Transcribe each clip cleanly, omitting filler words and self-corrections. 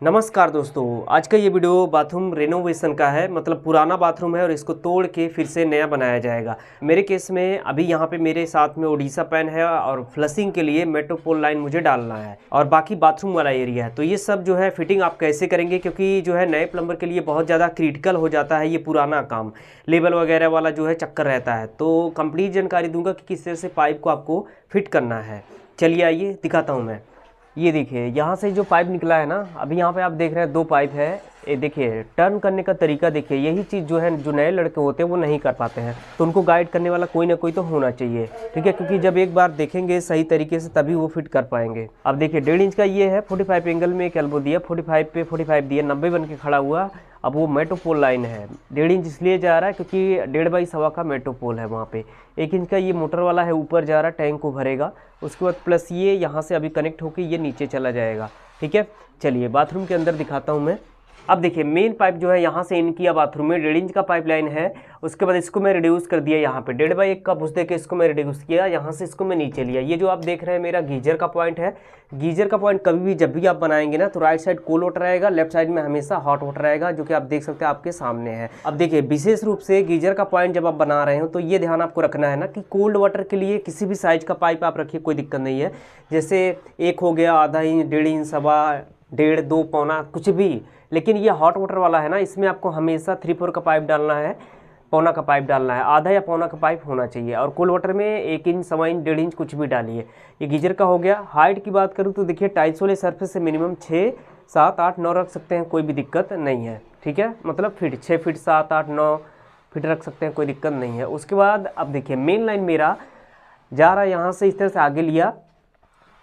नमस्कार दोस्तों, आज का ये वीडियो बाथरूम रेनोवेशन का है। मतलब पुराना बाथरूम है और इसको तोड़ के फिर से नया बनाया जाएगा। मेरे केस में अभी यहाँ पे मेरे साथ में ओडिशा पैन है और फ्लशिंग के लिए मेट्रोपोल लाइन मुझे डालना है और बाकी बाथरूम वाला एरिया है। तो ये सब जो है फिटिंग आप कैसे करेंगे, क्योंकि जो है नए प्लम्बर के लिए बहुत ज़्यादा क्रिटिकल हो जाता है ये पुराना काम, लेबल वगैरह वाला जो है चक्कर रहता है। तो कंप्लीट जानकारी दूंगा कि किस तरह से पाइप को आपको फिट करना है। चलिए आइए दिखाता हूँ मैं। ये देखिए यहाँ से जो पाइप निकला है ना, अभी यहाँ पे आप देख रहे हैं 2 पाइप है। ये देखिए टर्न करने का तरीका देखिए, यही चीज़ जो है जो नए लड़के होते हैं वो नहीं कर पाते हैं, तो उनको गाइड करने वाला कोई ना कोई तो होना चाहिए, ठीक है। क्योंकि जब एक बार देखेंगे सही तरीके से तभी वो फिट कर पाएंगे। अब देखिए 1.5 इंच का ये है, 45 एंगल में एक एल्बो दिया, 45 पे 45 दिया, 90 बन के खड़ा हुआ। अब वो मेट्रोपोल लाइन है, 1.5 इंच इसलिए जा रहा है क्योंकि 1.5 बाई 1.25 का मेट्रोपोल है वहाँ पे। 1 इंच का ये मोटर वाला है, ऊपर जा रहा है, टैंक को भरेगा। उसके बाद प्लस ये यहाँ से अभी कनेक्ट होकर ये नीचे चला जाएगा, ठीक है। चलिए बाथरूम के अंदर दिखाता हूँ मैं। अब देखिए मेन पाइप जो है यहाँ से इन किया बाथरूम में, 1.5 इंच का पाइप लाइन है। उसके बाद इसको मैं रिड्यूस कर दिया, यहाँ पे 1.5 बाई 1 का घुस दे के इसको मैं रिड्यूस किया, यहाँ से इसको मैं नीचे लिया। ये जो आप देख रहे हैं मेरा गीजर का पॉइंट है। गीजर का पॉइंट कभी भी जब भी आप बनाएंगे ना, तो राइट साइड कोल्ड वाटर रहेगा, लेफ्ट साइड में हमेशा हॉट वाटर रहेगा, जो कि आप देख सकते हैं आपके सामने है। अब देखिए विशेष रूप से गीजर का पॉइंट जब आप बना रहे हो तो ये ध्यान आपको रखना है ना कि कोल्ड वाटर के लिए किसी भी साइज का पाइप आप रखिए, कोई दिक्कत नहीं है। जैसे 1 हो गया, आधा इंच, 1.5 इंच, 1.25, 1.5, 2, पौना, कुछ भी। लेकिन ये हॉट वाटर वाला है ना, इसमें आपको हमेशा 3/4 का पाइप डालना है, पौना का पाइप डालना है, आधा या पौना का पाइप होना चाहिए। और कोल्ड वाटर में 1 इंच, 1.25 इंच, 1.5 इंच कुछ भी डालिए। ये गीजर का हो गया। हाइट की बात करूँ तो देखिए टाइल्स वाले सरफेस से मिनिमम 6, 7, 8, 9 रख सकते हैं, कोई भी दिक्कत नहीं है, ठीक है। मतलब फीट 6 फीट, 7, 8, 9 फीट रख सकते हैं, कोई दिक्कत नहीं है। उसके बाद अब देखिए मेन लाइन मेरा जा रहा है यहाँ से, इस तरह से आगे लिया,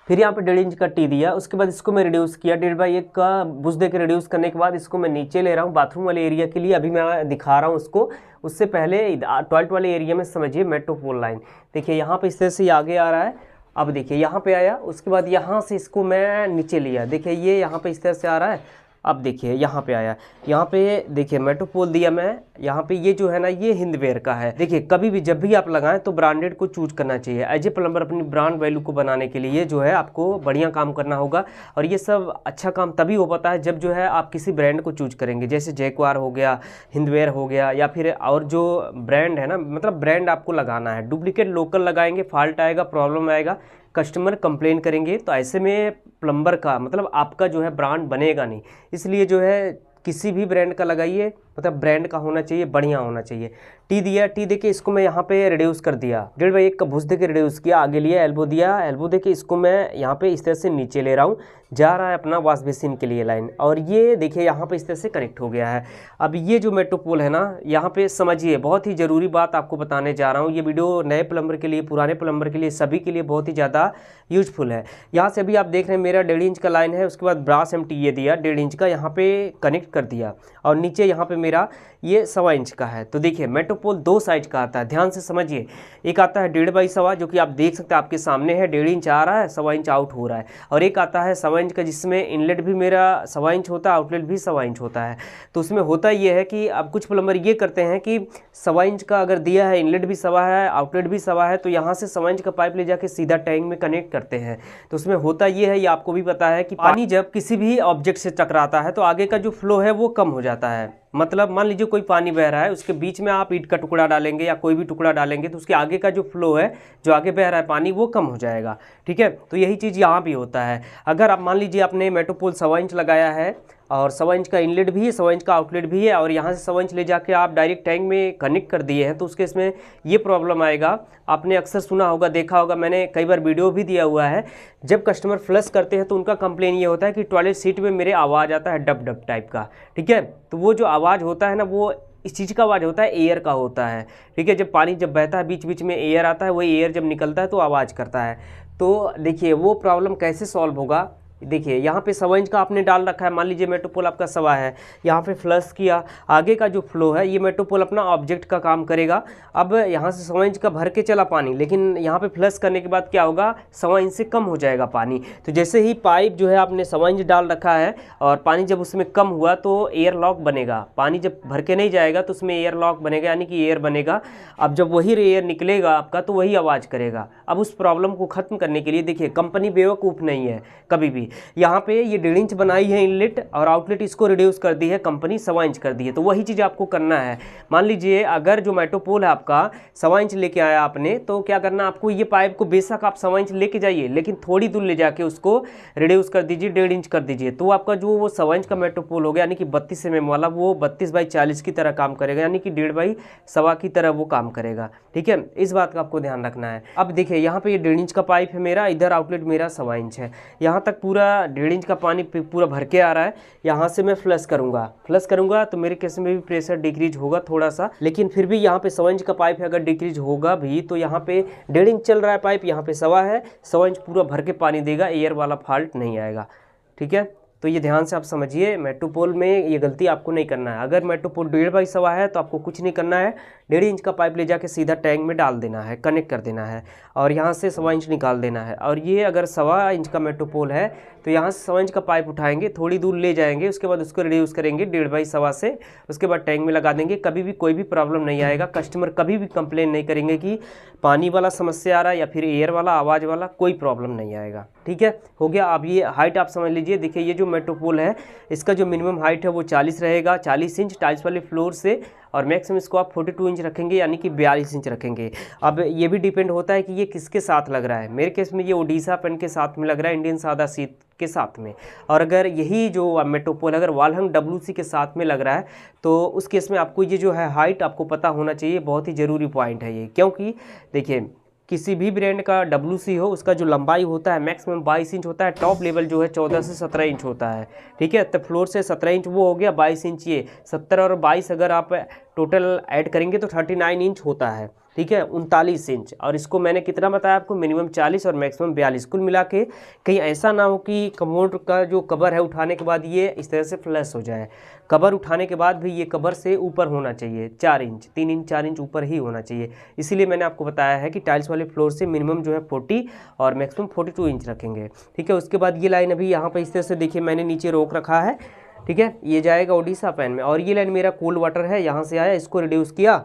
फिर यहाँ पे 1.5 इंच का टी दिया। उसके बाद इसको मैं रिड्यूस किया, 1.5 बाई 1 का बुश दे के रिड्यूस करने के बाद इसको मैं नीचे ले रहा हूँ बाथरूम वाले एरिया के लिए। अभी मैं दिखा रहा हूँ उसको, उससे पहले टॉयलेट वाले एरिया में समझिए मेट्रोपोल लाइन। देखिए यहाँ पे इस तरह से आगे आ रहा है। अब देखिए यहाँ पे आया, उसके बाद यहाँ से इसको मैं नीचे लिया। देखिए ये यहाँ पे इस तरह से आ रहा है। अब देखिए यहाँ पे आया, यहाँ पे देखिए मेट्रोपोल दिया मैं। यहाँ पे ये जो है ना, ये हिंदवेयर का है। देखिए कभी भी जब भी आप लगाएं तो ब्रांडेड को चूज करना चाहिए। एज ए प्लम्बर अपनी ब्रांड वैल्यू को बनाने के लिए जो है आपको बढ़िया काम करना होगा। और ये सब अच्छा काम तभी हो पाता है जब जो है आप किसी ब्रांड को चूज करेंगे। जैसे जैक्वार हो गया, हिंदवेयर हो गया, या फिर और जो ब्रांड है ना, मतलब ब्रांड आपको लगाना है। डुप्लीकेट लोकल लगाएंगे, फॉल्ट आएगा, प्रॉब्लम आएगा, कस्टमर कंप्लेन करेंगे, तो ऐसे में प्लम्बर का मतलब आपका जो है ब्रांड बनेगा नहीं। इसलिए जो है किसी भी ब्रांड का लगाइए, मतलब ब्रांड का होना चाहिए, बढ़िया होना चाहिए। टी दिया, टी देके इसको मैं यहाँ पे रिड्यूस कर दिया, 1.5 बाई 1 का भुस देके रिड्यूस किया। आगे लिया, एल्बो दिया, एल्बो देके इसको मैं यहाँ पे इस तरह से नीचे ले रहा हूँ। जा रहा है अपना वॉश बेसिन के लिए लाइन, और ये देखिए यहाँ पे इस तरह से कनेक्ट हो गया है। अब ये जो मेट्रोपोल है ना, यहाँ पे समझिए बहुत ही ज़रूरी बात आपको बताने जा रहा हूँ। ये वीडियो नए प्लम्बर के लिए, पुराने प्लम्बर के लिए, सभी के लिए बहुत ही ज़्यादा यूजफुल है। यहाँ से अभी आप देख रहे हैं मेरा 1.5 इंच का लाइन है। उसके बाद ब्रास एमटी ये दिया 1.5 इंच का, यहाँ पे कनेक्ट कर दिया। और नीचे यहाँ पे मेरा ये 1.25 इंच का है। तो देखिए मेट्रोपोल 2 साइज का आता है, ध्यान से समझिए। एक आता है 1.5 बाई 1.25, जो कि आप देख सकते हैं आपके सामने है, 1.5 इंच आ रहा है, 1.25 इंच आउट हो रहा है। और एक आता है 1.25 इंच का, जिसमें इनलेट भी मेरा 1.25 इंच होता है, आउटलेट भी 1.25 इंच होता है। तो उसमें होता ये है कि अब कुछ प्लम्बर ये करते हैं कि 1.25 इंच का अगर दिया है, इनलेट भी 1.25 है, आउटलेट भी 1.25 है, तो यहाँ से 1.25 इंच का पाइप ले जाके सीधा टैंक में कनेक्ट करते हैं। तो उसमें होता ये है, ये आपको भी पता है कि पानी जब किसी भी ऑब्जेक्ट से टकराता है तो आगे का जो फ्लो है वो कम हो जाता है। मतलब मान लीजिए कोई पानी बह रहा है, उसके बीच में आप ईंट का टुकड़ा डालेंगे या कोई भी टुकड़ा डालेंगे, तो उसके आगे का जो फ्लो है, जो आगे बह रहा है पानी, वो कम हो जाएगा, ठीक है। तो यही चीज़ यहाँ भी होता है। अगर आप मान लीजिए आपने मेट्रोपोल 1.25 इंच लगाया है और 1.25 इंच का इनलेट भी है, 1.25 इंच का आउटलेट भी है, और यहाँ से 1.25 इंच ले जाके आप डायरेक्ट टैंक में कनेक्ट कर दिए हैं, तो उसके इसमें ये प्रॉब्लम आएगा। आपने अक्सर सुना होगा, देखा होगा, मैंने कई बार वीडियो भी दिया हुआ है। जब कस्टमर फ्लश करते हैं तो उनका कंप्लेन ये होता है कि टॉयलेट सीट में मेरे आवाज़ आता है डब डब टाइप का, ठीक है। तो वो जो आवाज़ होता है ना, वो इस चीज़ का आवाज़ होता है, एयर का होता है, ठीक है। जब पानी जब बहता है बीच बीच में एयर आता है, वही एयर जब निकलता है तो आवाज़ करता है। तो देखिए वो प्रॉब्लम कैसे सॉल्व होगा। देखिए यहाँ पे 1.25 इंच का आपने डाल रखा है, मान लीजिए मेट्रोपोल आपका 1.25 है, यहाँ पे फ्लश किया, आगे का जो फ्लो है ये मेट्रोपोल अपना ऑब्जेक्ट का काम करेगा। अब यहाँ से 1.25 इंच का भर के चला पानी, लेकिन यहाँ पे फ्लश करने के बाद क्या होगा, 1.25 इंच से कम हो जाएगा पानी। तो जैसे ही पाइप जो है आपने 1.25 इंच डाल रखा है और पानी जब उसमें कम हुआ तो एयर लॉक बनेगा। पानी जब भर के नहीं जाएगा तो उसमें एयर लॉक बनेगा, यानी कि एयर बनेगा। अब जब वही एयर निकलेगा आपका तो वही आवाज़ करेगा। अब उस प्रॉब्लम को ख़त्म करने के लिए देखिए कंपनी बेवकूफ़ नहीं है कभी भी। यहाँ पे ये 1.5 इंच बनाई है इनलेट और आउटलेट इसको रिड्यूस कर दी है कंपनी, 1.25 इंच कर दी है। तो वही चीज़ आपको करना है। मान लीजिए अगर जो मेटोपोल है आपका 1.25 इंच लेके आया आपने, तो क्या करना आपको, ये पाइप को बेशक आप 1.25 इंच लेके जाइए, लेकिन थोड़ी दूर ले जाके उसको रिड्यूस कर दीजिए, 1.5 इंच कर दीजिए। तो आपका जो वो 1.25 इंच का मेटोपोल हो गया, यानी कि 32 mm वाला, वो 32/40 की तरह काम करेगा, यानी कि 1.5/1.25 की तरह वो काम करेगा। ठीक है, इस बात का आपको ध्यान रखना है। अब देखिए यहाँ पे ये 1.5 इंच का पाइप है मेरा, इधर आउटलेट मेरा 1.25 इंच है, यहाँ तक पूरा 1.5 इंच का पानी पूरा भर के आ रहा है। यहाँ से मैं फ्लश करूँगा तो मेरे केस में भी प्रेशर डिक्रीज होगा थोड़ा सा, लेकिन फिर भी यहाँ पे 1.25 इंच का पाइप है, अगर डिक्रीज होगा भी तो यहाँ पे 1.5 इंच चल रहा है पाइप, यहाँ पे 1.25 है, 1.25 इंच पूरा भर के पानी देगा, एयर वाला फॉल्ट नहीं आएगा। ठीक है, तो ये ध्यान से आप समझिए, मेटोपोल में ये गलती आपको नहीं करना है। अगर मेटोपोल 1.5/1.25 है तो आपको कुछ नहीं करना है, 1.5 इंच का पाइप ले जाके सीधा टैंक में डाल देना है, कनेक्ट कर देना है और यहाँ से 1.25 इंच निकाल देना है। और ये अगर 1.25 इंच का मेटोपोल है तो यहाँ से 1.25 इंच का पाइप उठाएंगे, थोड़ी दूर ले जाएंगे, उसके बाद उसको रिड्यूस करेंगे 1.5/1.25 से, उसके बाद टैंक में लगा देंगे। कभी भी कोई भी प्रॉब्लम नहीं आएगा, कस्टमर कभी भी कंप्लेन नहीं करेंगे कि पानी वाला समस्या आ रहा है या फिर एयर वाला, आवाज़ वाला, कोई प्रॉब्लम नहीं आएगा। ठीक है, हो गया। अब ये हाइट आप समझ लीजिए, देखिए ये जो मेटोपोल है इसका जो मिनिमम हाइट है वो 40 रहेगा, 40 इंच टाइल्स वाले फ्लोर से, और मैक्सिमम इसको आप 42 इंच रखेंगे, यानी कि 42 इंच रखेंगे। अब ये भी डिपेंड होता है कि ये किसके साथ लग रहा है। मेरे केस में ये ओडिशा पेन के साथ में लग रहा है, इंडियन सादा सीट के साथ में। और अगर यही जो मेटोपोल अगर वालहंग WC के साथ में लग रहा है तो उस केस में आपको ये जो है हाइट आपको पता होना चाहिए, बहुत ही ज़रूरी पॉइंट है ये। क्योंकि देखिए किसी भी ब्रांड का WC हो, उसका जो लंबाई होता है मैक्सिमम 22 इंच होता है, टॉप लेवल जो है 14 से 17 इंच होता है। ठीक है, तो फ्लोर से 17 इंच वो हो गया, 22 इंच ये, 70 और 22 अगर आप टोटल ऐड करेंगे तो 39 इंच होता है। ठीक है, 39 इंच। और इसको मैंने कितना बताया आपको, मिनिमम 40 और मैक्सिमम 42, कुल मिला के कहीं ऐसा ना हो कि कमोड का जो कवर है उठाने के बाद ये इस तरह से फ्लश हो जाए। कवर उठाने के बाद भी ये कवर से ऊपर होना चाहिए, 4 इंच, 3 इंच 4 इंच ऊपर ही होना चाहिए। इसीलिए मैंने आपको बताया है कि टाइल्स वाले फ्लोर से मिनिमम जो है 40 और मैक्सिमम 42 इंच रखेंगे। ठीक है, उसके बाद ये लाइन अभी यहाँ पर इस तरह से देखिए मैंने नीचे रोक रखा है। ठीक है, ये जाएगा ओडिशा पेन में, और ये लाइन मेरा कूल वाटर है, यहाँ से आया, इसको रिड्यूस किया।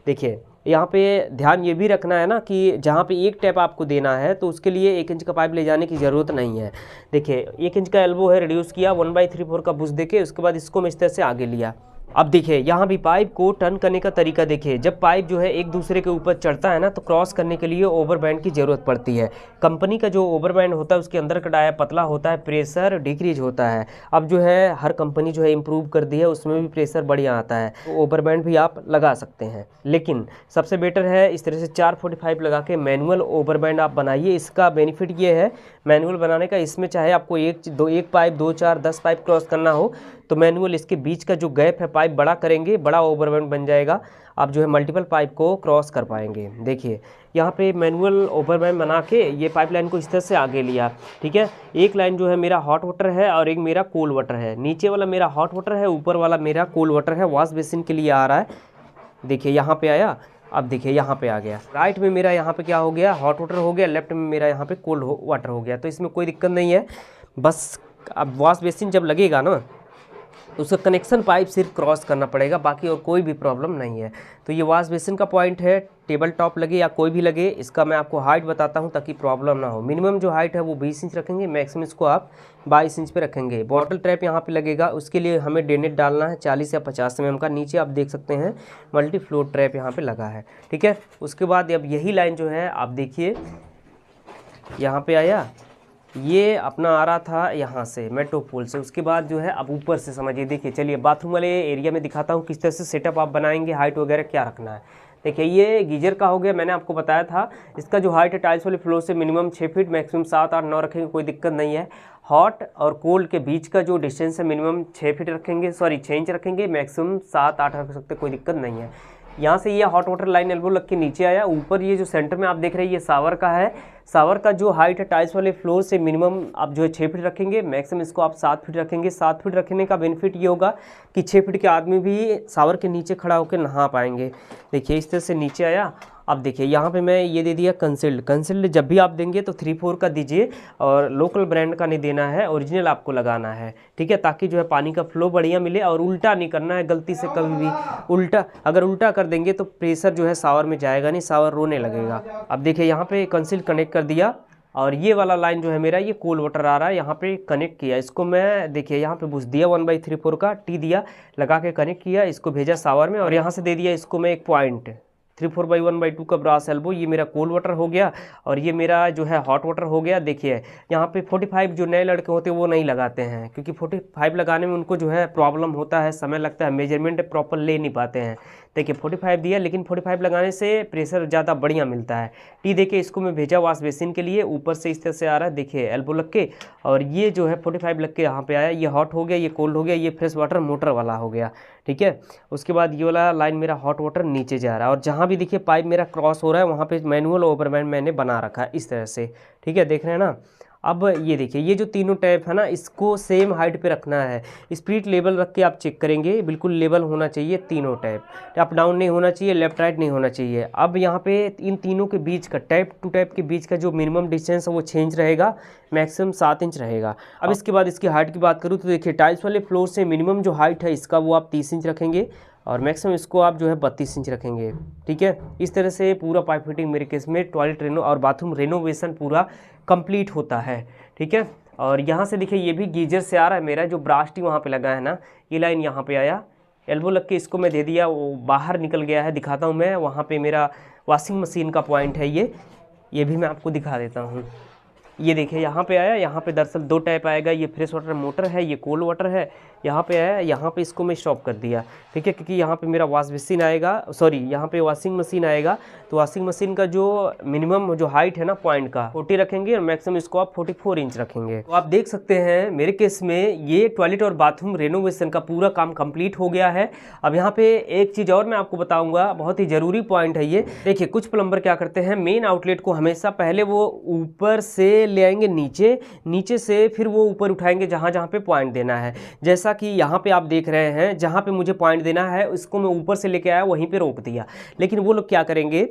देखिए यहाँ पे ध्यान ये भी रखना है ना कि जहाँ पे एक टैप आपको देना है तो उसके लिए 1 इंच का पाइप ले जाने की ज़रूरत नहीं है। देखिए 1 इंच का एल्बो है, रिड्यूस किया, 1/3/4 का बुश देके उसके बाद इसको मैं इस तरह से आगे लिया। अब देखिए यहाँ भी पाइप को टर्न करने का तरीका देखिए, जब पाइप जो है एक दूसरे के ऊपर चढ़ता है ना तो क्रॉस करने के लिए ओवरबैंड की ज़रूरत पड़ती है। कंपनी का जो ओवरबैंड होता है उसके अंदर का डाया पतला होता है, प्रेशर डिक्रीज होता है। अब जो है हर कंपनी जो है इम्प्रूव कर दी है, उसमें भी प्रेशर बढ़िया आता है, तो ओवरबैंड भी आप लगा सकते हैं। लेकिन सबसे बेटर है इस तरह से 445 लगा के मैनुअल ओवरबैंड आप बनाइए। इसका बेनिफिट ये है मैनुअल बनाने का, इसमें चाहे आपको एक पाइप 2 4 10 पाइप क्रॉस करना हो तो मैनुअल इसके बीच का जो गैप है पाइप बड़ा करेंगे, बड़ा ओवरबैंड बन जाएगा, आप जो है मल्टीपल पाइप को क्रॉस कर पाएंगे। देखिए यहाँ पे मैनुअल ओवरबैंड बना के ये पाइपलाइन को इस तरह से आगे लिया। ठीक है, एक लाइन जो है मेरा हॉट वाटर है और एक मेरा कोल्ड वाटर है, नीचे वाला मेरा हॉट वाटर है, ऊपर वाला मेरा कोल्ड वाटर है, वॉश बेसिन के लिए आ रहा है। देखिए यहाँ पे आया, अब देखिए यहाँ पे आ गया, राइट में मेरा यहाँ पे क्या हो गया, हॉट वाटर हो गया, लेफ्ट में मेरा यहाँ पे कोल्ड वाटर हो गया। तो इसमें कोई दिक्कत नहीं है, बस अब वॉश बेसिन जब लगेगा ना तो उसका कनेक्शन पाइप सिर्फ क्रॉस करना पड़ेगा, बाकी और कोई भी प्रॉब्लम नहीं है। तो ये वॉश बेसिन का पॉइंट है, टेबल टॉप लगे या कोई भी लगे, इसका मैं आपको हाइट बताता हूँ ताकि प्रॉब्लम ना हो। मिनिमम जो हाइट है वो 20 इंच रखेंगे, मैक्सिमम इसको आप 22 इंच पे रखेंगे। बॉटल ट्रैप यहाँ पे लगेगा, उसके लिए हमें डेनेट डालना है 40 या 50 mm का। नीचे आप देख सकते हैं मल्टी फ्लोर ट्रैप यहाँ पे लगा है। ठीक है, उसके बाद अब यही लाइन जो है आप देखिए यहाँ पे आया, ये अपना आ रहा था यहाँ से मेटोपोल से, उसके बाद जो है अब ऊपर से समझिए। देखिए चलिए बाथरूम वाले एरिया में दिखाता हूँ किस तरह से सेटअप आप बनाएंगे, हाइट वगैरह क्या रखना है। देखिए ये गीजर का हो गया, मैंने आपको बताया था इसका जो हाइट है टाइल्स वाले फ्लोर से मिनिमम 6 फीट, मैक्सिमम 7 8 9 रखेंगे, कोई दिक्कत नहीं है। हॉट और कोल्ड के बीच का जो डिस्टेंस है मिनिमम 6 फीट रखेंगे, सॉरी 6 इंच रखेंगे, मैक्सिमम 7 8 रख सकते, कोई दिक्कत नहीं है। यहाँ से ये हॉट वाटर लाइन एल्बो लग के नीचे आया, ऊपर ये जो सेंटर में आप देख रहे हैं ये शावर का है। शावर का जो हाइट है टाइल्स वाले फ्लोर से मिनिमम आप जो है 6 फीट रखेंगे, मैक्सिमम इसको आप 7 फीट रखेंगे। 7 फीट रखने का बेनिफिट ये होगा कि 6 फीट के आदमी भी शावर के नीचे खड़ा होकर नहा पाएंगे। देखिए इस तरह से नीचे आया। अब देखिए यहाँ पे मैं ये दे दिया कंसील्ड जब भी आप देंगे तो 3/4 का दीजिए, और लोकल ब्रांड का नहीं देना है, ओरिजिनल आपको लगाना है। ठीक है, ताकि जो है पानी का फ्लो बढ़िया मिले, और उल्टा नहीं करना है गलती से कभी भी। उल्टा अगर उल्टा कर देंगे तो प्रेशर जो है शावर में जाएगा नहीं, शावर रोने लगेगा। अब देखिए यहाँ पे कंसील्ड कनेक्ट कर दिया, और ये वाला लाइन जो है मेरा ये कोल्ड वाटर आ रहा है, यहाँ पे कनेक्ट किया इसको मैं, देखिए यहाँ पे बुश दिया 1/3/4 का टी दिया, लगा के कनेक्ट किया, इसको भेजा शावर में और यहाँ से दे दिया इसको मैं एक पॉइंट 3/4/1/2 का ब्रास एल्बो। ये मेरा कोल्ड वाटर हो गया और ये मेरा जो है हॉट वाटर हो गया। देखिए यहाँ पे 45 जो नए लड़के होते हैं वो नहीं लगाते हैं, क्योंकि 45 लगाने में उनको जो है प्रॉब्लम होता है, समय लगता है, मेजरमेंट प्रॉपर ले नहीं पाते हैं। देखिए 45 दिया, लेकिन 45 लगाने से प्रेशर ज़्यादा बढ़िया मिलता है। टी देखिए इसको मैं भेजा वॉश बेसिन के लिए, ऊपर से इस तरह से आ रहा है, देखिए एल्बो लग के, और ये जो है 45 लग के यहाँ पे आया। ये हॉट हो गया, ये कोल्ड हो गया, ये फ्रेश वाटर मोटर वाला हो गया, ठीक है। उसके बाद ये वाला लाइन मेरा हॉट वाटर नीचे जा रहा है, और जहाँ भी देखिए पाइप मेरा क्रॉस हो रहा है वहाँ पे मैनुअल ओवरमैन मैंने बना रखा है इस तरह से, ठीक है, देख रहे हैं ना। अब ये देखिए ये जो तीनों टैप है ना, इसको सेम हाइट पे रखना है। स्प्रिट लेवल रख के आप चेक करेंगे, बिल्कुल लेवल होना चाहिए तीनों टैप, अप डाउन नहीं होना चाहिए, लेफ्ट राइट नहीं होना चाहिए। अब यहाँ पे इन तीनों के बीच का टैप टू टैप के बीच का जो मिनिमम डिस्टेंस है वो चेंज रहेगा, मैक्सिमम 7 इंच रहेगा। अब इसके बाद इसकी हाइट की बात करूँ तो देखिए टाइल्स वाले फ्लोर से मिनिमम जो हाइट है इसका वो आप 30 इंच रखेंगे और मैक्सिमम इसको आप जो है 32 इंच रखेंगे, ठीक है। इस तरह से पूरा पाइप फिटिंग मेरे केस में टॉयलेट रेनो और बाथरूम रेनोवेशन पूरा कंप्लीट होता है, ठीक है। और यहाँ से देखिए ये भी गीजर से आ रहा है मेरा, जो ब्रास्टी वहाँ पे लगा है ना, ये लाइन यहाँ पे आया, एल्बो लग के इसको मैं दे दिया, वो बाहर निकल गया है, दिखाता हूँ मैं। वहाँ पे मेरा वॉशिंग मशीन का पॉइंट है, ये भी मैं आपको दिखा देता हूँ। ये देखिए यहाँ पे आया, यहाँ पे दरअसल 2 टैप आएगा, ये फ्रेश वाटर मोटर है, ये कोल्ड वाटर है। यहाँ पे आया, यहाँ पे इसको मैं स्टॉप कर दिया, ठीक है, क्योंकि यहाँ पे मेरा वॉश बेसिन आएगा, सॉरी यहाँ पे वॉशिंग मशीन आएगा। तो वॉशिंग मशीन का जो मिनिमम जो हाइट है ना पॉइंट का 40 रखेंगे और मैक्सिमम इसको आप 44 इंच रखेंगे। तो आप देख सकते हैं मेरे केस में ये टॉयलेट और बाथरूम रेनोवेशन का पूरा काम कंप्लीट हो गया है। अब यहाँ पे एक चीज़ और मैं आपको बताऊँगा, बहुत ही ज़रूरी पॉइंट है ये। देखिए कुछ प्लम्बर क्या करते हैं, मेन आउटलेट को हमेशा पहले वो ऊपर से ले आएंगे नीचे, नीचे से फिर वो ऊपर उठाएंगे जहाँ जहाँ पे पॉइंट देना है। जैसा कि यहाँ पे आप देख रहे हैं, जहाँ पे मुझे पॉइंट देना है उसको मैं ऊपर से लेके आया, वहीं पे रोक दिया। लेकिन वो लोग क्या करेंगे,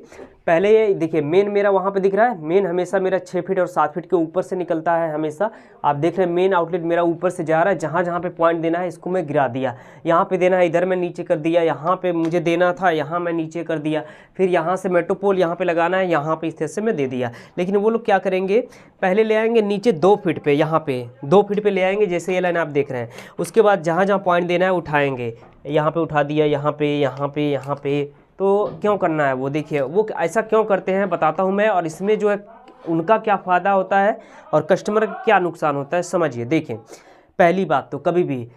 पहले देखिए मेन मेरा वहाँ पे दिख रहा है, मेन हमेशा मेरा 6 फीट और 7 फीट के ऊपर से निकलता है हमेशा। आप देख रहे हैं मेन आउटलेट मेरा ऊपर से जा रहा है, जहाँ जहाँ पे पॉइंट देना है इसको मैं गिरा दिया। यहाँ पे देना है इधर मैं नीचे कर दिया, यहाँ पे मुझे देना था यहाँ मैं नीचे कर दिया, फिर यहाँ से मेट्रोपोल यहाँ पे लगाना है, यहाँ पे इस तरह से मैं दे दिया। लेकिन वो लोग क्या करेंगे, पहले ले आएंगे नीचे 2 फीट पे, यहाँ पे 2 फीट पे ले आएंगे, जैसे ये लाइन आप देख रहे हैं। उसके बाद जहाँ जहाँ पॉइंट देना है उठाएंगे, यहाँ पे उठा दिया, यहाँ पे, यहाँ पे, यहाँ पे। तो क्यों करना है वो, देखिए वो ऐसा क्यों करते हैं बताता हूँ मैं, और इसमें जो है उनका क्या फ़ायदा होता है और कस्टमर का क्या नुकसान होता है, समझिए। देखिए पहली बात तो कभी भी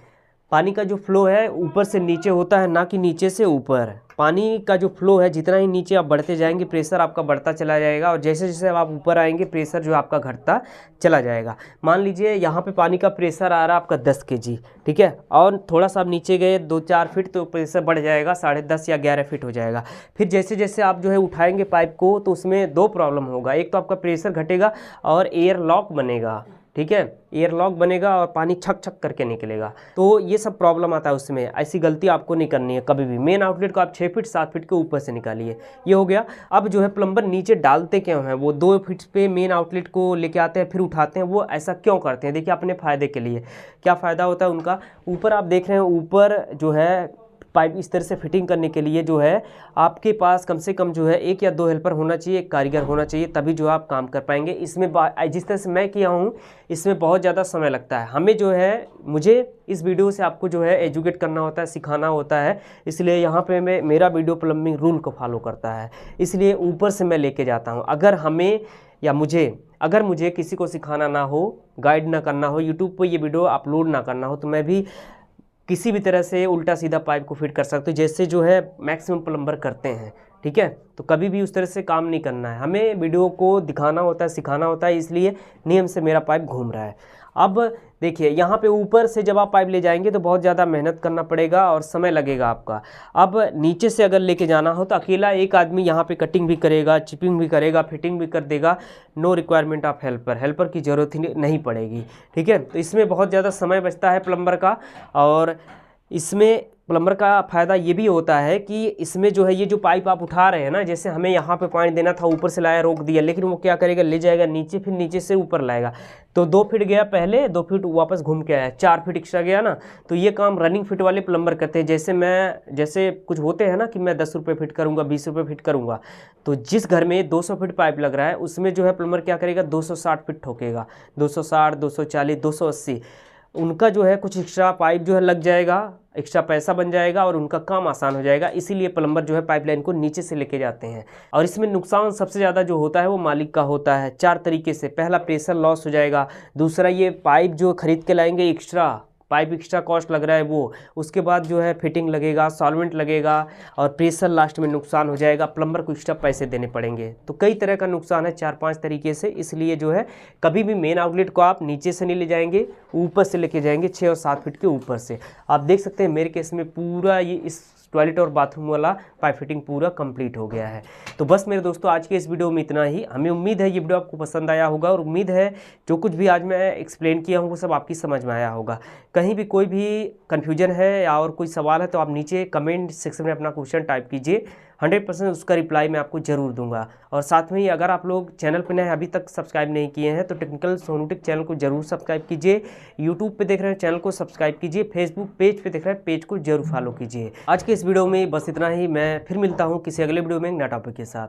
पानी का जो फ्लो है ऊपर से नीचे होता है, ना कि नीचे से ऊपर। पानी का जो फ्लो है जितना ही नीचे आप बढ़ते जाएंगे प्रेशर आपका बढ़ता चला जाएगा, और जैसे जैसे आप ऊपर आएंगे प्रेशर जो आपका घटता चला जाएगा। मान लीजिए यहाँ पे पानी का प्रेशर आ रहा है आपका 10 kg, ठीक है, और थोड़ा सा आप नीचे गए 2-4 फीट तो प्रेशर बढ़ जाएगा, 10.5 या 11 फीट हो जाएगा। फिर जैसे जैसे आप जो है उठाएंगे पाइप को तो उसमें 2 प्रॉब्लम होगा, एक तो आपका प्रेशर घटेगा और एयर लॉक बनेगा, ठीक है, एयर लॉक बनेगा और पानी छक छक करके निकलेगा। तो ये सब प्रॉब्लम आता है उसमें, ऐसी गलती आपको नहीं करनी है कभी भी। मेन आउटलेट को आप 6 फीट 7 फीट के ऊपर से निकालिए, ये हो गया। अब जो है प्लम्बर नीचे डालते क्यों हैं, वो 2 फीट पे मेन आउटलेट को लेके आते हैं फिर उठाते हैं, वो ऐसा क्यों करते हैं, देखिए अपने फ़ायदे के लिए। क्या फ़ायदा होता है उनका, ऊपर आप देख रहे हैं, ऊपर जो है पाइप इस तरह से फिटिंग करने के लिए जो है आपके पास कम से कम जो है 1 या 2 हेल्पर होना चाहिए, एक कारीगर होना चाहिए, तभी जो आप काम कर पाएंगे। इसमें जिस तरह से मैं किया हूँ इसमें बहुत ज़्यादा समय लगता है। हमें जो है मुझे इस वीडियो से आपको जो है एजुकेट करना होता है, सिखाना होता है, इसलिए यहाँ पे मेरा वीडियो प्लम्बिंग रूल को फॉलो करता है, इसलिए ऊपर से मैं लेके जाता हूँ। अगर मुझे किसी को सिखाना ना हो, गाइड ना करना हो, यूट्यूब पर ये वीडियो अपलोड ना करना हो, तो मैं भी किसी भी तरह से उल्टा सीधा पाइप को फिट कर सकते हो, जैसे जो है मैक्सिमम प्लम्बर करते हैं, ठीक है। तो कभी भी उस तरह से काम नहीं करना है, हमें वीडियो को दिखाना होता है, सिखाना होता है, इसलिए नियम से मेरा पाइप घूम रहा है। अब देखिए यहाँ पे ऊपर से जब आप पाइप ले जाएंगे तो बहुत ज़्यादा मेहनत करना पड़ेगा और समय लगेगा आपका। अब नीचे से अगर लेके जाना हो तो अकेला एक आदमी यहाँ पे कटिंग भी करेगा, चिपिंग भी करेगा, फिटिंग भी कर देगा, नो रिक्वायरमेंट ऑफ हेल्पर की ज़रूरत ही नहीं पड़ेगी, ठीक है। तो इसमें बहुत ज़्यादा समय बचता है प्लम्बर का, और इसमें प्लम्बर का फ़ायदा ये भी होता है कि इसमें जो है ये जो पाइप आप उठा रहे हैं ना, जैसे हमें यहाँ पे पानी देना था, ऊपर से लाया रोक दिया, लेकिन वो क्या करेगा, ले जाएगा नीचे, फिर नीचे से ऊपर लाएगा। तो 2 फीट गया पहले, 2 फीट वापस घूम के आया, 4 फीट एक्स्ट्रा गया ना। तो ये काम रनिंग फिट वाले प्लम्बर करते हैं। जैसे कुछ होते हैं ना कि मैं 10 रुपये फिट करूँगा, 20 रुपये फिट करूँगा। तो जिस घर में 200 फीट पाइप लग रहा है उसमें जो है प्लम्बर क्या करेगा, 260 फीट ठोकेगा, 260, 240, 280। उनका जो है कुछ एक्स्ट्रा पाइप जो है लग जाएगा, एक्स्ट्रा पैसा बन जाएगा और उनका काम आसान हो जाएगा। इसीलिए प्लम्बर जो है पाइपलाइन को नीचे से लेके जाते हैं। और इसमें नुकसान सबसे ज़्यादा जो होता है वो मालिक का होता है 4 तरीके से। पहला, प्रेशर लॉस हो जाएगा। दूसरा, ये पाइप जो खरीद के लाएंगे एक्स्ट्रा पाइप, एक्स्ट्रा कॉस्ट लग रहा है वो। उसके बाद जो है फिटिंग लगेगा, सॉल्वेंट लगेगा और प्रेशर लास्ट में नुकसान हो जाएगा, प्लम्बर को एक्स्ट्रा पैसे देने पड़ेंगे। तो कई तरह का नुकसान है, 4-5 तरीके से। इसलिए जो है कभी भी मेन आउटलेट को आप नीचे से नहीं ले जाएंगे, ऊपर से लेके जाएंगे, 6 और 7 फीट के ऊपर से। आप देख सकते हैं मेरे केस में पूरा ये इस टॉयलेट और बाथरूम वाला पाइप फिटिंग पूरा कंप्लीट हो गया है। तो बस मेरे दोस्तों आज के इस वीडियो में इतना ही। हमें उम्मीद है ये वीडियो आपको पसंद आया होगा और उम्मीद है जो कुछ भी आज मैं एक्सप्लेन किया हूँ वो सब आपकी समझ में आया होगा। कहीं भी कोई भी कन्फ्यूजन है या और कोई सवाल है तो आप नीचे कमेंट सेक्शन में अपना क्वेश्चन टाइप कीजिए, 100% उसका रिप्लाई मैं आपको ज़रूर दूंगा। और साथ में ही अगर आप लोग चैनल पर नए अभी तक सब्सक्राइब नहीं किए हैं तो टेक्निकल सोनू टेक चैनल को जरूर सब्सक्राइब कीजिए। यूट्यूब पे देख रहे हैं चैनल को सब्सक्राइब कीजिए, फेसबुक पेज पे देख रहे हैं पेज को जरूर फॉलो कीजिए। आज के इस वीडियो में बस इतना ही। मैं फिर मिलता हूँ किसी अगले वीडियो में नया टॉपिक के साथ।